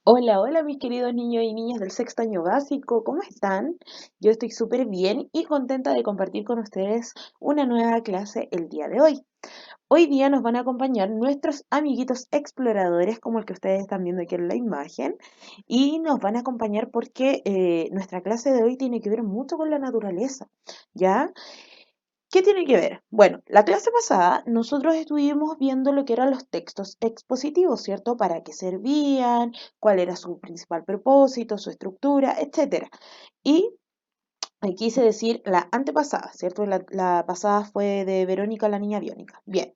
Hola, hola mis queridos niños y niñas del sexto año básico, ¿cómo están? Yo estoy súper bien y contenta de compartir con ustedes una nueva clase el día de hoy. Hoy día nos van a acompañar nuestros amiguitos exploradores, como el que ustedes están viendo aquí en la imagen, y nos van a acompañar porque nuestra clase de hoy tiene que ver mucho con la naturaleza, ¿ya? ¿Qué tiene que ver? Bueno, la clase pasada nosotros estuvimos viendo lo que eran los textos expositivos, ¿cierto? Para qué servían, cuál era su principal propósito, su estructura, etcétera. Y quise decir la antepasada, ¿cierto? La pasada fue de Verónica la niña biónica. Bien.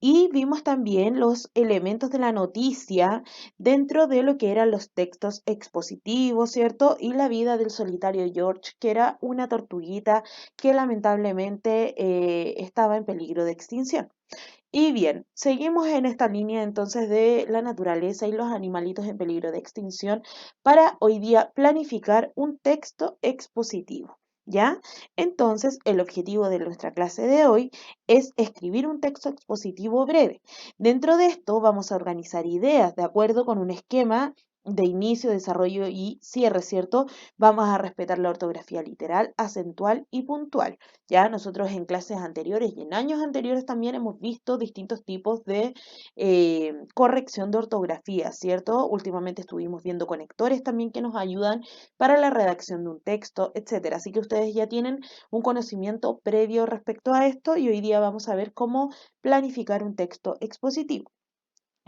Y vimos también los elementos de la noticia dentro de lo que eran los textos expositivos, ¿cierto? Y la vida del solitario George, que era una tortuguita que lamentablemente estaba en peligro de extinción. Y bien, seguimos en esta línea entonces de la naturaleza y los animalitos en peligro de extinción para hoy día planificar un texto expositivo. ¿Ya? Entonces, el objetivo de nuestra clase de hoy es escribir un texto expositivo breve. Dentro de esto vamos a organizar ideas de acuerdo con un esquema de inicio, desarrollo y cierre, ¿cierto? Vamos a respetar la ortografía literal, acentual y puntual. Ya nosotros en clases anteriores y en años anteriores también hemos visto distintos tipos de corrección de ortografía, ¿cierto? Últimamente estuvimos viendo conectores también que nos ayudan para la redacción de un texto, etcétera. Así que ustedes ya tienen un conocimiento previo respecto a esto y hoy día vamos a ver cómo planificar un texto expositivo.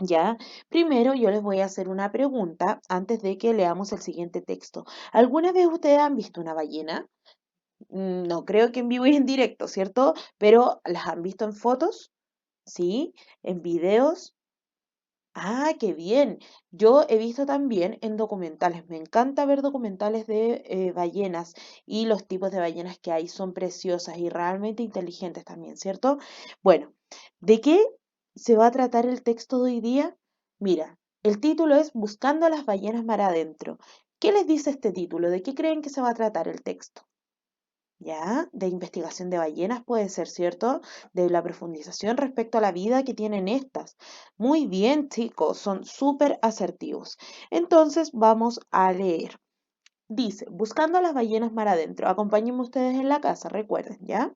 Ya, primero yo les voy a hacer una pregunta antes de que leamos el siguiente texto. ¿Alguna vez ustedes han visto una ballena? No creo que en vivo y en directo, ¿cierto? Pero ¿las han visto en fotos? ¿Sí? ¿En videos? Ah, qué bien. Yo he visto también en documentales. Me encanta ver documentales de ballenas y los tipos de ballenas que hay son preciosas y realmente inteligentes también, ¿cierto? Bueno, ¿de qué se va a tratar el texto de hoy día? Mira, el título es Buscando a las ballenas mar adentro. ¿Qué les dice este título? ¿De qué creen que se va a tratar el texto? ¿Ya? De investigación de ballenas puede ser, ¿cierto? De la profundización respecto a la vida que tienen estas. Muy bien, chicos, son súper asertivos. Entonces vamos a leer. Dice, buscando a las ballenas mar adentro. Acompáñenme ustedes en la casa, recuerden, ¿ya?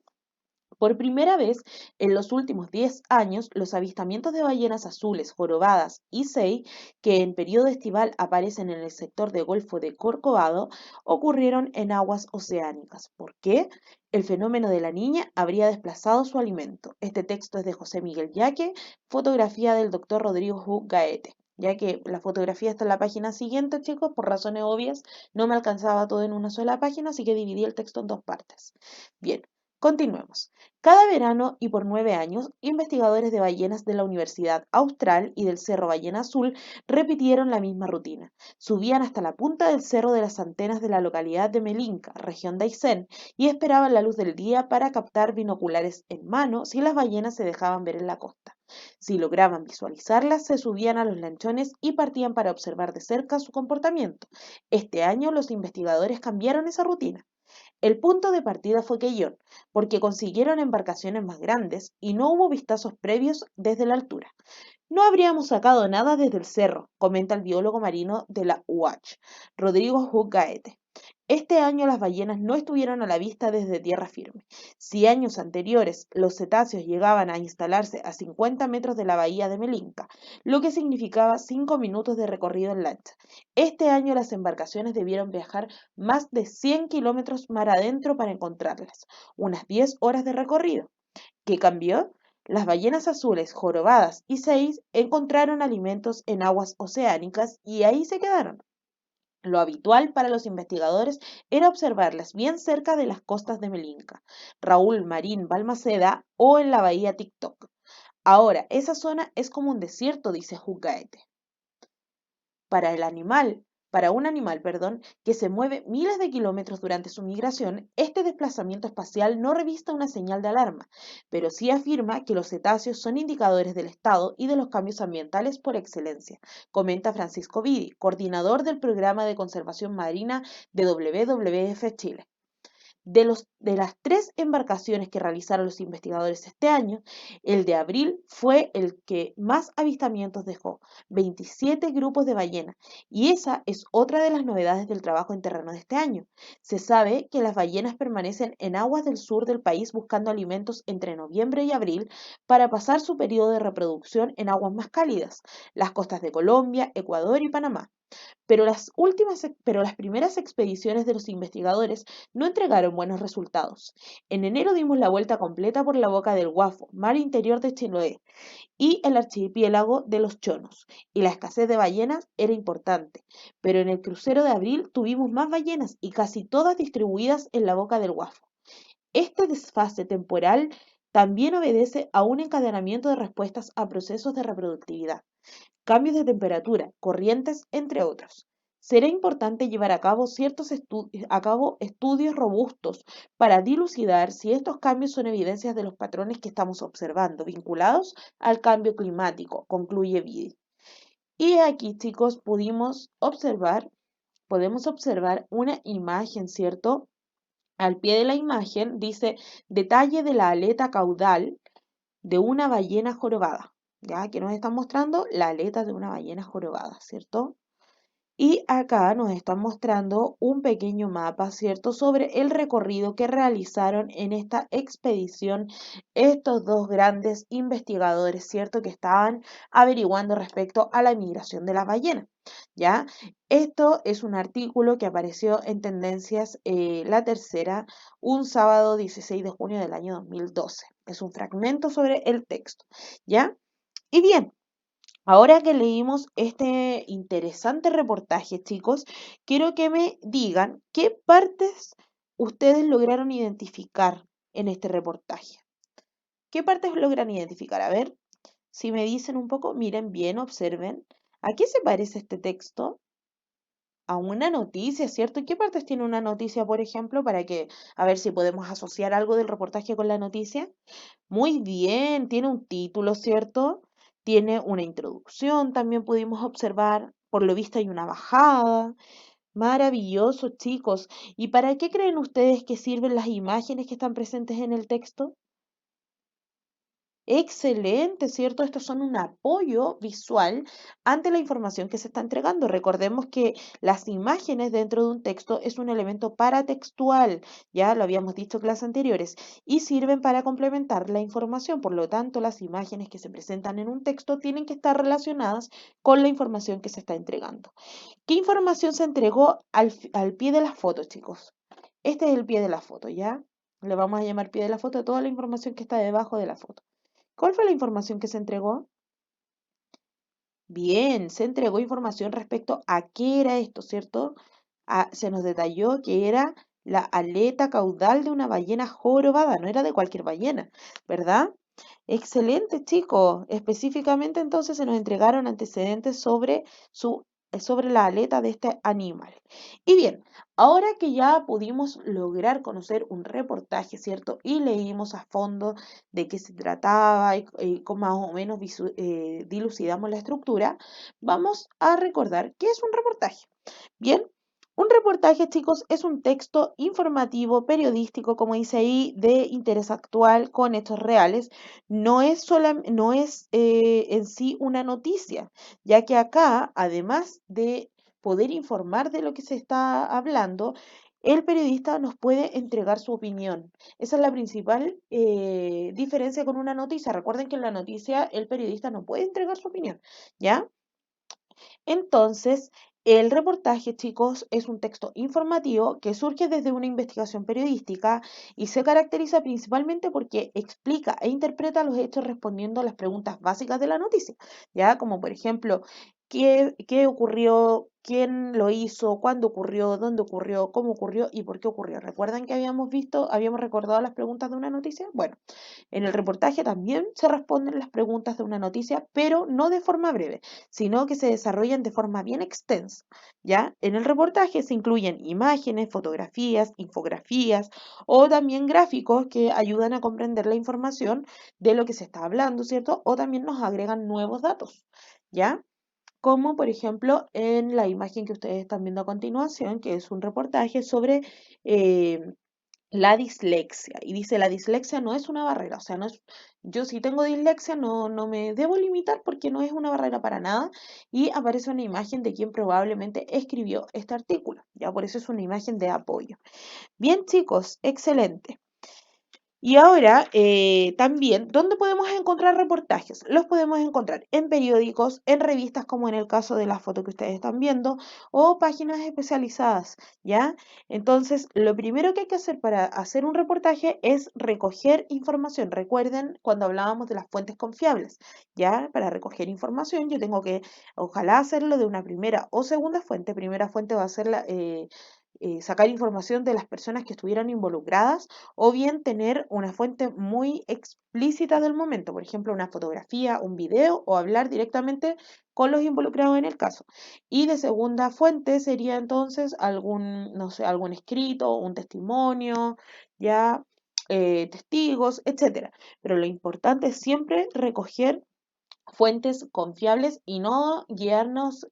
Por primera vez en los últimos 10 años, los avistamientos de ballenas azules, jorobadas y sei, que en periodo estival aparecen en el sector del Golfo de Corcovado, ocurrieron en aguas oceánicas. ¿Por qué? El fenómeno de la niña habría desplazado su alimento. Este texto es de José Miguel Yaque, fotografía del doctor Rodrigo Hu Gaete. Ya que la fotografía está en la página siguiente, chicos, por razones obvias, no me alcanzaba todo en una sola página, así que dividí el texto en dos partes. Bien, continuemos. Cada verano y por 9 años, investigadores de ballenas de la Universidad Austral y del Cerro Ballena Azul repitieron la misma rutina. Subían hasta la punta del Cerro de las Antenas de la localidad de Melinca, región de Aysén, y esperaban la luz del día para captar binoculares en mano si las ballenas se dejaban ver en la costa. Si lograban visualizarlas, se subían a los lanchones y partían para observar de cerca su comportamiento. Este año los investigadores cambiaron esa rutina. El punto de partida fue Quellón, porque consiguieron embarcaciones más grandes y no hubo vistazos previos desde la altura. No habríamos sacado nada desde el cerro, comenta el biólogo marino de la UACH, Rodrigo Hug Gaete. Este año las ballenas no estuvieron a la vista desde tierra firme. Si años anteriores los cetáceos llegaban a instalarse a 50 metros de la bahía de Melinca, lo que significaba 5 minutos de recorrido en lancha, este año las embarcaciones debieron viajar más de 100 kilómetros mar adentro para encontrarlas, unas 10 horas de recorrido. ¿Qué cambió? Las ballenas azules, jorobadas y seis encontraron alimentos en aguas oceánicas y ahí se quedaron. Lo habitual para los investigadores era observarlas bien cerca de las costas de Melinca, Raúl Marín Balmaceda o en la bahía TikTok. Ahora, esa zona es como un desierto, dice Hugaete. Para el animal, para un animal, perdón, que se mueve miles de kilómetros durante su migración, este desplazamiento espacial no revista una señal de alarma, pero sí afirma que los cetáceos son indicadores del estado y de los cambios ambientales por excelencia, comenta Francisco Vidi, coordinador del programa de conservación marina de WWF Chile. De las 3 embarcaciones que realizaron los investigadores este año, el de abril fue el que más avistamientos dejó, 27 grupos de ballenas. Y esa es otra de las novedades del trabajo en terreno de este año. Se sabe que las ballenas permanecen en aguas del sur del país buscando alimentos entre noviembre y abril para pasar su periodo de reproducción en aguas más cálidas, las costas de Colombia, Ecuador y Panamá. Pero las primeras expediciones de los investigadores no entregaron buenos resultados. En enero dimos la vuelta completa por la Boca del Guafo, mar interior de Chiloé, y el archipiélago de los Chonos, y la escasez de ballenas era importante. Pero en el crucero de abril tuvimos más ballenas y casi todas distribuidas en la Boca del Guafo. Este desfase temporal también obedece a un encadenamiento de respuestas a procesos de reproductividad, cambios de temperatura, corrientes, entre otros. Será importante llevar a cabo estudios robustos para dilucidar si estos cambios son evidencias de los patrones que estamos observando vinculados al cambio climático, concluye Vidi. Y aquí, chicos, podemos observar una imagen, ¿cierto? Al pie de la imagen dice detalle de la aleta caudal de una ballena jorobada, ¿ya? Que nos están mostrando la aleta de una ballena jorobada, ¿cierto? Y acá nos están mostrando un pequeño mapa, ¿cierto? Sobre el recorrido que realizaron en esta expedición estos dos grandes investigadores, ¿cierto? Que estaban averiguando respecto a la migración de las ballenas, ¿ya? Esto es un artículo que apareció en Tendencias La Tercera, un sábado 16 de junio del año 2012. Es un fragmento sobre el texto, ¿ya? Y bien, ahora que leímos este interesante reportaje, chicos, quiero que me digan qué partes ustedes lograron identificar en este reportaje. ¿Qué partes logran identificar? A ver, si me dicen un poco, miren bien, observen. ¿A qué se parece este texto? A una noticia, ¿cierto? ¿Qué partes tiene una noticia, por ejemplo, para que, a ver si podemos asociar algo del reportaje con la noticia? Muy bien, tiene un título, ¿cierto? Tiene una introducción, también pudimos observar. Por lo visto hay una bajada. Maravilloso, chicos. ¿Y para qué creen ustedes que sirven las imágenes que están presentes en el texto? Excelente, ¿cierto? Estos son un apoyo visual ante la información que se está entregando. Recordemos que las imágenes dentro de un texto es un elemento paratextual, ya lo habíamos dicho en clases anteriores, y sirven para complementar la información. Por lo tanto, las imágenes que se presentan en un texto tienen que estar relacionadas con la información que se está entregando. ¿Qué información se entregó al pie de la foto, chicos? Este es el pie de la foto, ¿ya? Le vamos a llamar pie de la foto a toda la información que está debajo de la foto. ¿Cuál fue la información que se entregó? Bien, se entregó información respecto a qué era esto, ¿cierto? Se nos detalló que era la aleta caudal de una ballena jorobada, no era de cualquier ballena, ¿verdad? Excelente, chicos. Específicamente entonces se nos entregaron antecedentes sobre la aleta de este animal. Y bien, ahora que ya pudimos lograr conocer un reportaje, ¿cierto? Y leímos a fondo de qué se trataba y cómo más o menos dilucidamos la estructura, vamos a recordar qué es un reportaje. Bien, un reportaje, chicos, es un texto informativo, periodístico, como dice ahí, de interés actual con hechos reales. No es en sí una noticia, ya que acá, además de poder informar de lo que se está hablando, el periodista nos puede entregar su opinión. Esa es la principal diferencia con una noticia. Recuerden que en la noticia el periodista no puede entregar su opinión, ¿ya? Entonces, el reportaje, chicos, es un texto informativo que surge desde una investigación periodística y se caracteriza principalmente porque explica e interpreta los hechos respondiendo a las preguntas básicas de la noticia, ¿ya? Como por ejemplo, ¿qué ocurrió? ¿Quién lo hizo? ¿Cuándo ocurrió? ¿Dónde ocurrió? ¿Cómo ocurrió? ¿Y por qué ocurrió? ¿Recuerdan que habíamos recordado las preguntas de una noticia? Bueno, en el reportaje también se responden las preguntas de una noticia, pero no de forma breve, sino que se desarrollan de forma bien extensa, ¿ya? En el reportaje se incluyen imágenes, fotografías, infografías o también gráficos que ayudan a comprender la información de lo que se está hablando, ¿cierto? O también nos agregan nuevos datos, ¿ya? Como por ejemplo en la imagen que ustedes están viendo a continuación, que es un reportaje sobre eh, la dislexia. Y dice, la dislexia no es una barrera, o sea, no es, yo si tengo dislexia no me debo limitar porque no es una barrera para nada. Y aparece una imagen de quien probablemente escribió este artículo, ya por eso es una imagen de apoyo. Bien, chicos, excelente. Y ahora, también, ¿dónde podemos encontrar reportajes? Los podemos encontrar en periódicos, en revistas, como en el caso de la foto que ustedes están viendo, o páginas especializadas, ¿ya? Entonces, lo primero que hay que hacer para hacer un reportaje es recoger información. Recuerden cuando hablábamos de las fuentes confiables, ¿ya? Para recoger información yo tengo que, ojalá, hacerlo de una primera o segunda fuente. Primera fuente va a ser sacar información de las personas que estuvieran involucradas, o bien tener una fuente muy explícita del momento, por ejemplo, una fotografía, un video, o hablar directamente con los involucrados en el caso. Y de segunda fuente sería entonces algún, no sé, algún escrito, un testimonio, ya, testigos, etcétera. Pero lo importante es siempre recoger fuentes confiables y no guiarnos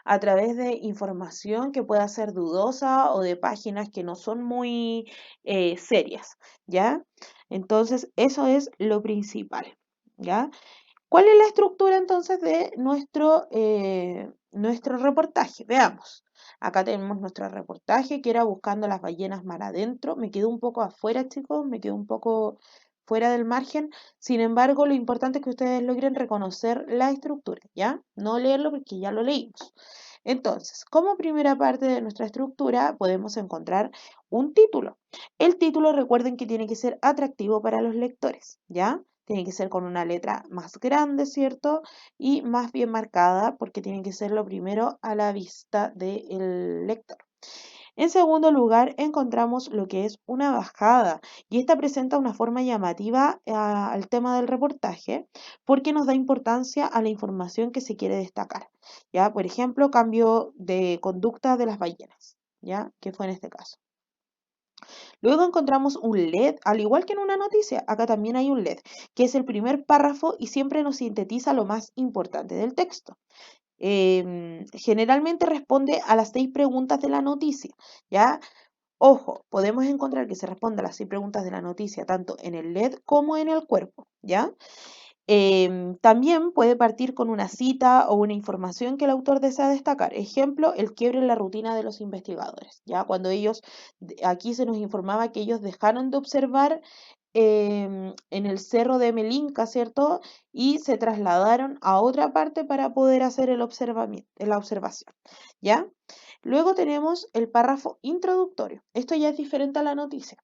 a través de información que pueda ser dudosa o de páginas que no son muy serias, ¿ya? Entonces, eso es lo principal, ¿ya? ¿Cuál es la estructura entonces de nuestro reportaje? Veamos. Acá tenemos nuestro reportaje que era buscando las ballenas mar adentro. Me quedo un poco afuera, chicos, me quedo un poco fuera del margen. Sin embargo, lo importante es que ustedes logren reconocer la estructura, ¿ya? No leerlo porque ya lo leímos. Entonces, como primera parte de nuestra estructura podemos encontrar un título. El título, recuerden que tiene que ser atractivo para los lectores, ¿ya? Tiene que ser con una letra más grande, ¿cierto? Y más bien marcada, porque tiene que ser lo primero a la vista del lector. En segundo lugar, encontramos lo que es una bajada, y esta presenta una forma llamativa al tema del reportaje porque nos da importancia a la información que se quiere destacar. ¿Ya? Por ejemplo, cambio de conducta de las ballenas, ¿ya? Que fue en este caso. Luego encontramos un LED, al igual que en una noticia, acá también hay un LED, que es el primer párrafo y siempre nos sintetiza lo más importante del texto. Generalmente responde a las 6 preguntas de la noticia, ¿ya? Ojo, podemos encontrar que se responde a las 6 preguntas de la noticia tanto en el LED como en el cuerpo, ¿ya? También puede partir con una cita o una información que el autor desea destacar. Ejemplo, el quiebre en la rutina de los investigadores. Ya cuando ellos, aquí se nos informaba que ellos dejaron de observar en el cerro de Melinca, ¿cierto? Y se trasladaron a otra parte para poder hacer la observación. ¿Ya? Luego tenemos el párrafo introductorio. Esto ya es diferente a la noticia.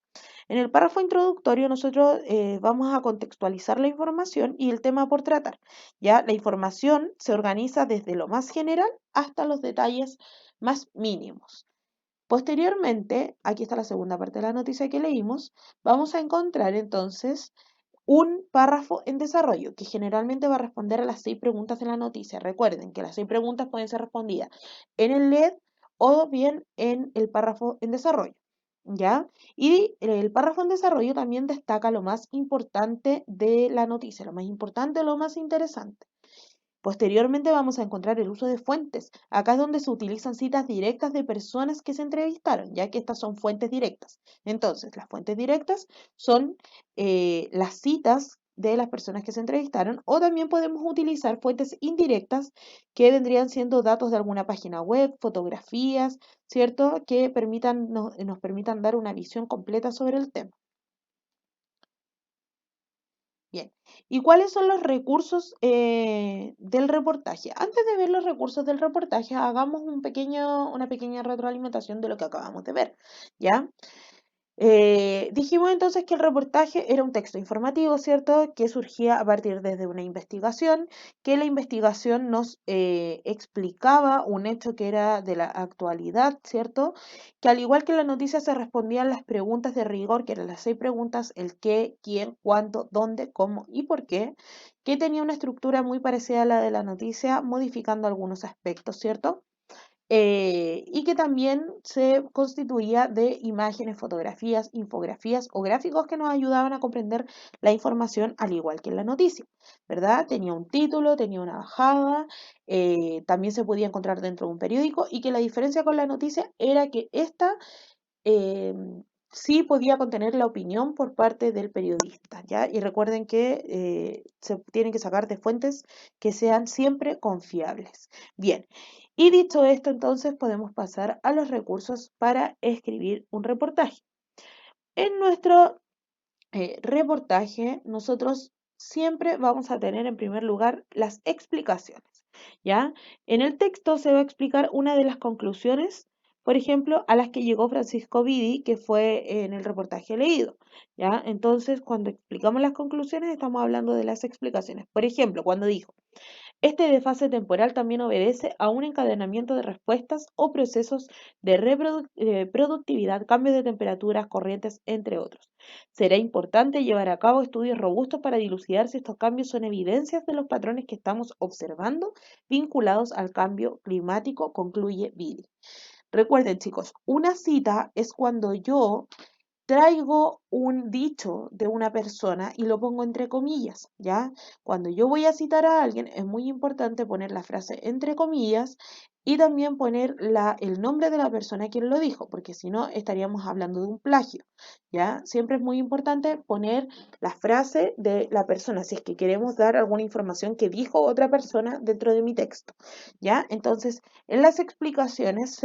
En el párrafo introductorio nosotros vamos a contextualizar la información y el tema por tratar. Ya la información se organiza desde lo más general hasta los detalles más mínimos. Posteriormente, aquí está la segunda parte de la noticia que leímos, vamos a encontrar entonces un párrafo en desarrollo que generalmente va a responder a las 6 preguntas de la noticia. Recuerden que las 6 preguntas pueden ser respondidas en el LED o bien en el párrafo en desarrollo, ¿ya? Y el párrafo en desarrollo también destaca lo más importante de la noticia, lo más importante, lo más interesante. Posteriormente vamos a encontrar el uso de fuentes. Acá es donde se utilizan citas directas de personas que se entrevistaron, ya que estas son fuentes directas. Entonces, las fuentes directas son las citas de las personas que se entrevistaron, o también podemos utilizar fuentes indirectas que vendrían siendo datos de alguna página web, fotografías, ¿cierto? Que nos permitan dar una visión completa sobre el tema. Bien, ¿y cuáles son los recursos del reportaje? Antes de ver los recursos del reportaje, hagamos una pequeña retroalimentación de lo que acabamos de ver, ¿ya? Dijimos entonces que el reportaje era un texto informativo, ¿cierto? Que surgía a partir desde una investigación, que la investigación nos explicaba un hecho que era de la actualidad, ¿cierto? Que al igual que en la noticia se respondían las preguntas de rigor, que eran las 6 preguntas, el qué, quién, cuánto, dónde, cómo y por qué, que tenía una estructura muy parecida a la de la noticia, modificando algunos aspectos, ¿cierto? Y que también se constituía de imágenes, fotografías, infografías o gráficos que nos ayudaban a comprender la información al igual que en la noticia, ¿verdad? Tenía un título, tenía una bajada, también se podía encontrar dentro de un periódico, y que la diferencia con la noticia era que esta eh, sí podía contener la opinión por parte del periodista, ¿ya? Y recuerden que se tienen que sacar de fuentes que sean siempre confiables. Bien, y dicho esto, entonces podemos pasar a los recursos para escribir un reportaje. En nuestro reportaje, nosotros siempre vamos a tener en primer lugar las explicaciones, ¿ya? En el texto se va a explicar una de las conclusiones, por ejemplo, a las que llegó Francisco Vidi, que fue en el reportaje leído, ¿ya? Entonces, cuando explicamos las conclusiones, estamos hablando de las explicaciones. Por ejemplo, cuando dijo, este desfase temporal también obedece a un encadenamiento de respuestas o procesos de productividad, cambios de temperaturas, corrientes, entre otros. Será importante llevar a cabo estudios robustos para dilucidar si estos cambios son evidencias de los patrones que estamos observando vinculados al cambio climático, concluye Billy. Recuerden, chicos, una cita es cuando yo traigo un dicho de una persona y lo pongo entre comillas, ¿ya? Cuando yo voy a citar a alguien es muy importante poner la frase entre comillas y también poner el nombre de la persona quien lo dijo, porque si no estaríamos hablando de un plagio, ¿ya? Siempre es muy importante poner la frase de la persona si es que queremos dar alguna información que dijo otra persona dentro de mi texto, ¿ya? Entonces, en las explicaciones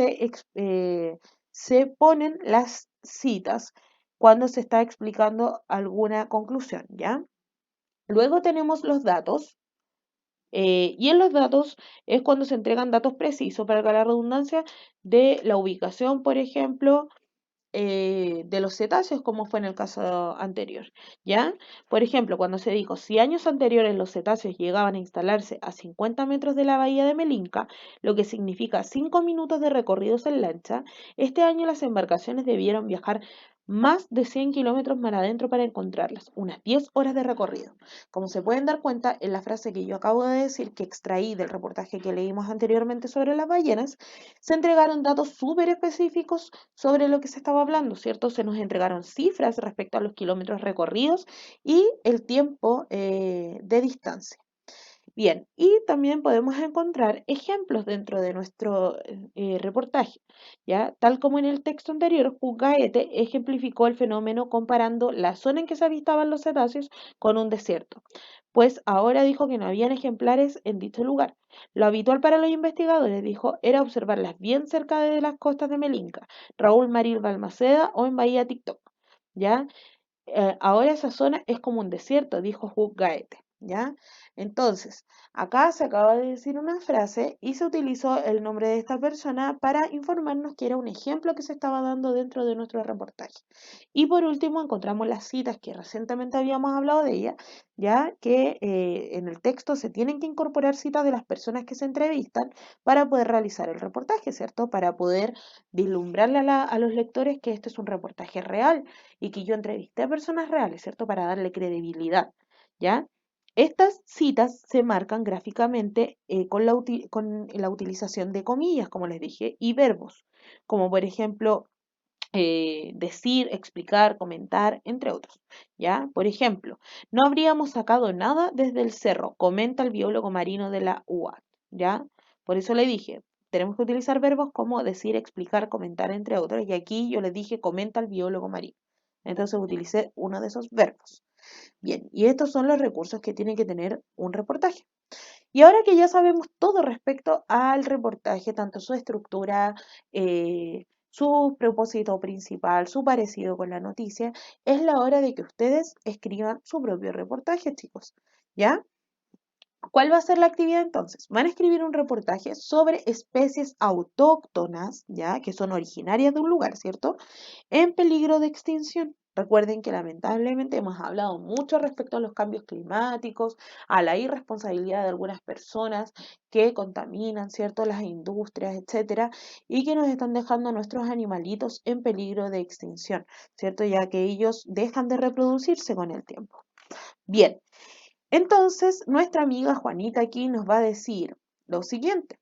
se ponen las citas cuando se está explicando alguna conclusión, ¿ya? Luego tenemos los datos, y en los datos es cuando se entregan datos precisos, para la redundancia, de la ubicación, por ejemplo, de los cetáceos, como fue en el caso anterior, ¿ya? Por ejemplo, cuando se dijo, si años anteriores los cetáceos llegaban a instalarse a 50 metros de la bahía de Melinca, lo que significa 5 minutos de recorridos en lancha, este año las embarcaciones debieron viajar más de 100 kilómetros mar adentro para encontrarlas, unas 10 horas de recorrido. Como se pueden dar cuenta, en la frase que yo acabo de decir, que extraí del reportaje que leímos anteriormente sobre las ballenas, se entregaron datos súper específicos sobre lo que se estaba hablando, ¿cierto? Se nos entregaron cifras respecto a los kilómetros recorridos y el tiempo de distancia. Bien, y también podemos encontrar ejemplos dentro de nuestro reportaje, ¿ya? Tal como en el texto anterior, Gaete ejemplificó el fenómeno comparando la zona en que se avistaban los cetáceos con un desierto, pues ahora dijo que no habían ejemplares en dicho lugar. Lo habitual para los investigadores, dijo, era observarlas bien cerca de las costas de Melinca, Raúl Maril Balmaceda o en Bahía TikTok, ¿ya? Ahora esa zona es como un desierto, dijo Hugh Gaete, ¿ya? Entonces, acá se acaba de decir una frase y se utilizó el nombre de esta persona para informarnos que era un ejemplo que se estaba dando dentro de nuestro reportaje. Y por último, encontramos las citas que recientemente habíamos hablado de ellas, ya que en el texto se tienen que incorporar citas de las personas que se entrevistan para poder realizar el reportaje, ¿cierto? Para poder vislumbrarle a los lectores que este es un reportaje real y que yo entrevisté a personas reales, ¿cierto? Para darle credibilidad, ¿ya? Estas citas se marcan gráficamente con la utilización de comillas, como les dije, y verbos, como por ejemplo decir, explicar, comentar, entre otros, ¿ya? Por ejemplo, no habríamos sacado nada desde el cerro, comenta el biólogo marino de la UAT, ¿ya? Por eso le dije, tenemos que utilizar verbos como decir, explicar, comentar, entre otros, y aquí yo le dije, comenta el biólogo marino. Entonces utilicé uno de esos verbos. Bien, y estos son los recursos que tiene que tener un reportaje. Y ahora que ya sabemos todo respecto al reportaje, tanto su estructura, su propósito principal, su parecido con la noticia, es la hora de que ustedes escriban su propio reportaje, chicos. ¿Ya? ¿Cuál va a ser la actividad entonces? Van a escribir un reportaje sobre especies autóctonas, ya, que son originarias de un lugar, ¿cierto? En peligro de extinción. Recuerden que lamentablemente hemos hablado mucho respecto a los cambios climáticos, a la irresponsabilidad de algunas personas que contaminan, ¿cierto? Las industrias, etcétera, y que nos están dejando a nuestros animalitos en peligro de extinción, ¿cierto? Ya que ellos dejan de reproducirse con el tiempo. Bien, entonces, nuestra amiga Juanita aquí nos va a decir lo siguiente.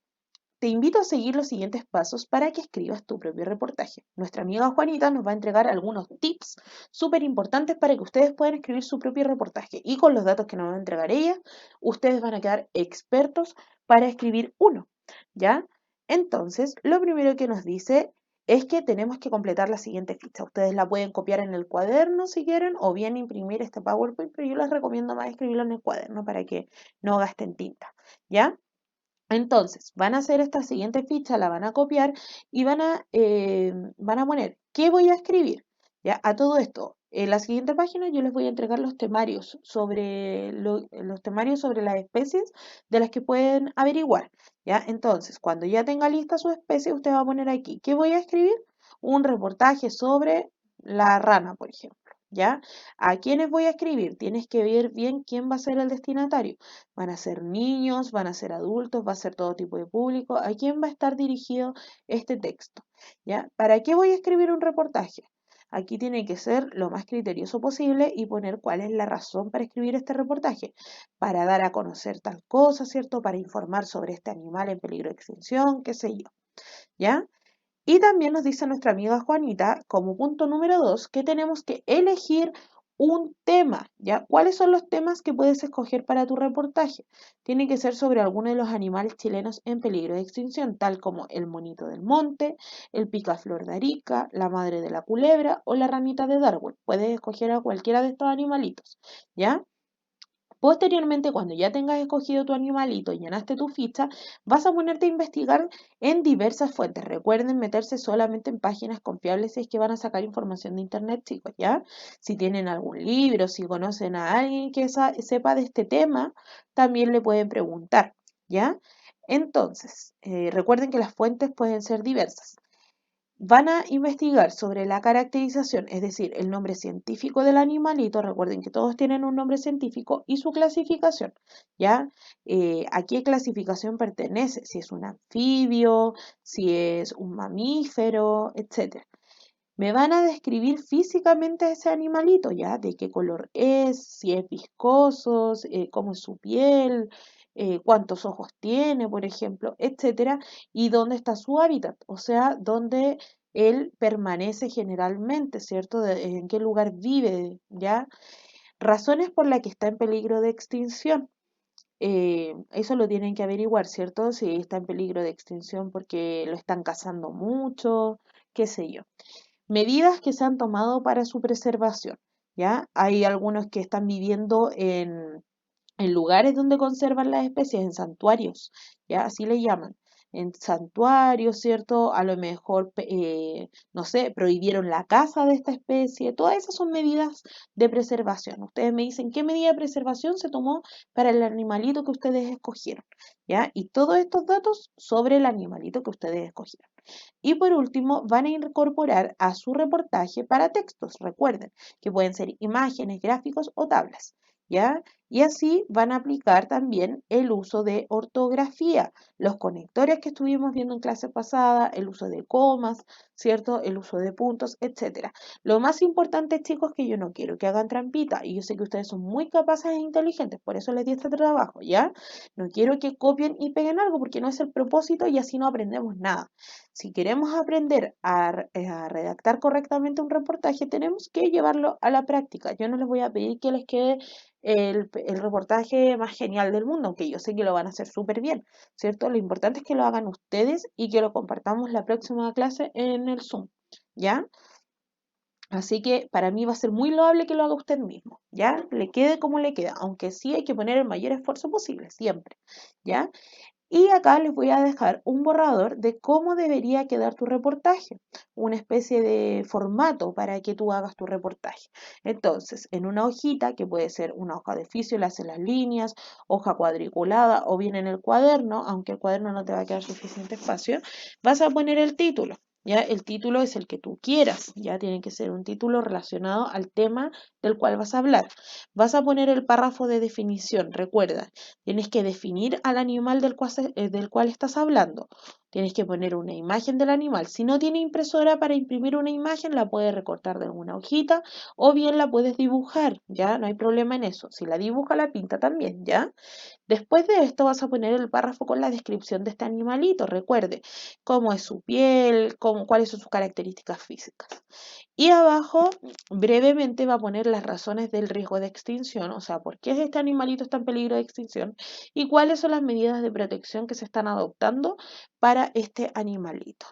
Te invito a seguir los siguientes pasos para que escribas tu propio reportaje. Nuestra amiga Juanita nos va a entregar algunos tips súper importantes para que ustedes puedan escribir su propio reportaje. Y con los datos que nos va a entregar ella, ustedes van a quedar expertos para escribir uno, ¿ya? Entonces, lo primero que nos dice es que tenemos que completar la siguiente ficha. Ustedes la pueden copiar en el cuaderno si quieren o bien imprimir este PowerPoint, pero yo les recomiendo más escribirlo en el cuaderno para que no gasten tinta, ¿ya? Entonces, van a hacer esta siguiente ficha, la van a copiar y van a poner, ¿qué voy a escribir? ¿Ya? A todo esto, en la siguiente página yo les voy a entregar los temarios sobre, los temarios sobre las especies de las que pueden averiguar, ¿ya? Entonces, cuando ya tenga lista su especie, usted va a poner aquí, ¿qué voy a escribir? Un reportaje sobre la rana, por ejemplo, ¿ya? ¿A quiénes voy a escribir? Tienes que ver bien quién va a ser el destinatario. Van a ser niños, van a ser adultos, va a ser todo tipo de público. ¿A quién va a estar dirigido este texto? ¿Ya? ¿Para qué voy a escribir un reportaje? Aquí tiene que ser lo más criterioso posible y poner cuál es la razón para escribir este reportaje. Para dar a conocer tal cosa, ¿cierto? Para informar sobre este animal en peligro de extinción, qué sé yo. ¿Ya? Y también nos dice nuestra amiga Juanita, como punto número 2, que tenemos que elegir un tema, ¿ya? ¿Cuáles son los temas que puedes escoger para tu reportaje? Tiene que ser sobre alguno de los animales chilenos en peligro de extinción, tal como el monito del monte, el picaflor de Arica, la madre de la culebra o la ranita de Darwin. Puedes escoger a cualquiera de estos animalitos, ¿ya? Posteriormente, cuando ya tengas escogido tu animalito y llenaste tu ficha, vas a ponerte a investigar en diversas fuentes. Recuerden meterse solamente en páginas confiables si es que van a sacar información de internet, chicos, ¿ya? Si tienen algún libro, si conocen a alguien que sepa de este tema, también le pueden preguntar, ¿ya? Entonces, recuerden que las fuentes pueden ser diversas. Van a investigar sobre la caracterización, es decir, el nombre científico del animalito. Recuerden que todos tienen un nombre científico y su clasificación, ¿ya? ¿A qué clasificación pertenece? Si es un anfibio, si es un mamífero, etcétera. Me van a describir físicamente a ese animalito, ¿ya? De qué color es, si es viscoso, cómo es su piel, cuántos ojos tiene, por ejemplo, etcétera, y dónde está su hábitat, o sea, dónde él permanece generalmente, ¿cierto? En qué lugar vive, ¿ya? Razones por las que está en peligro de extinción. Eso lo tienen que averiguar, ¿cierto? Si está en peligro de extinción porque lo están cazando mucho, qué sé yo. Medidas que se han tomado para su preservación, ¿ya? Hay algunos que están viviendo en lugares donde conservan las especies, en santuarios, ¿ya? Así le llaman. En santuarios, ¿cierto? A lo mejor, no sé, prohibieron la caza de esta especie. Todas esas son medidas de preservación. Ustedes me dicen qué medida de preservación se tomó para el animalito que ustedes escogieron, ¿ya? Y todos estos datos sobre el animalito que ustedes escogieron. Y por último, van a incorporar a su reportaje para textos. Recuerden que pueden ser imágenes, gráficos o tablas, ¿ya? Y así van a aplicar también el uso de ortografía, los conectores que estuvimos viendo en clase pasada, el uso de comas, ¿cierto? El uso de puntos, etcétera. Lo más importante, chicos, que yo no quiero que hagan trampita, y yo sé que ustedes son muy capaces e inteligentes, por eso les di este trabajo, ¿ya? No quiero que copien y peguen algo, porque no es el propósito y así no aprendemos nada. Si queremos aprender a redactar correctamente un reportaje, tenemos que llevarlo a la práctica. Yo no les voy a pedir que les quede el reportaje más genial del mundo, aunque yo sé que lo van a hacer súper bien, ¿cierto? Lo importante es que lo hagan ustedes y que lo compartamos la próxima clase en el Zoom, ¿ya? Así que para mí va a ser muy loable que lo haga usted mismo, ¿ya? Le quede como le queda, aunque sí hay que poner el mayor esfuerzo posible, siempre, ¿ya? Y acá les voy a dejar un borrador de cómo debería quedar tu reportaje, una especie de formato para que tú hagas tu reportaje. Entonces, en una hojita, que puede ser una hoja de oficio, le haces las líneas, hoja cuadriculada o bien en el cuaderno, aunque el cuaderno no te va a quedar suficiente espacio, vas a poner el título. Ya el título es el que tú quieras, ya tiene que ser un título relacionado al tema del cual vas a hablar. Vas a poner el párrafo de definición, recuerda, tienes que definir al animal del cual estás hablando. Tienes que poner una imagen del animal. Si no tiene impresora para imprimir una imagen, la puedes recortar de alguna hojita o bien la puedes dibujar, ¿ya? No hay problema en eso. Si la dibuja, la pinta también, ¿ya? Después de esto vas a poner el párrafo con la descripción de este animalito. Recuerde cómo es su piel, cuáles son sus características físicas. Y abajo brevemente va a poner las razones del riesgo de extinción, o sea, por qué este animalito está en peligro de extinción y cuáles son las medidas de protección que se están adoptando para este animalito.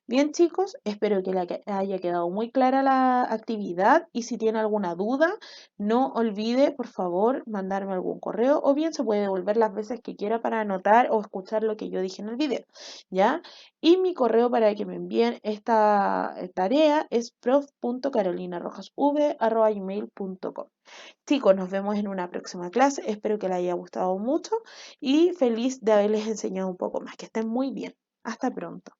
Bien, chicos, espero que haya quedado muy clara la actividad y si tiene alguna duda, no olvide, por favor, mandarme algún correo o bien se puede devolver las veces que quiera para anotar o escuchar lo que yo dije en el video, ¿ya? Y mi correo para que me envíen esta tarea es prof.carolinarojasv@gmail.com. Chicos, nos vemos en una próxima clase. Espero que les haya gustado mucho y feliz de haberles enseñado un poco más. Que estén muy bien. Hasta pronto.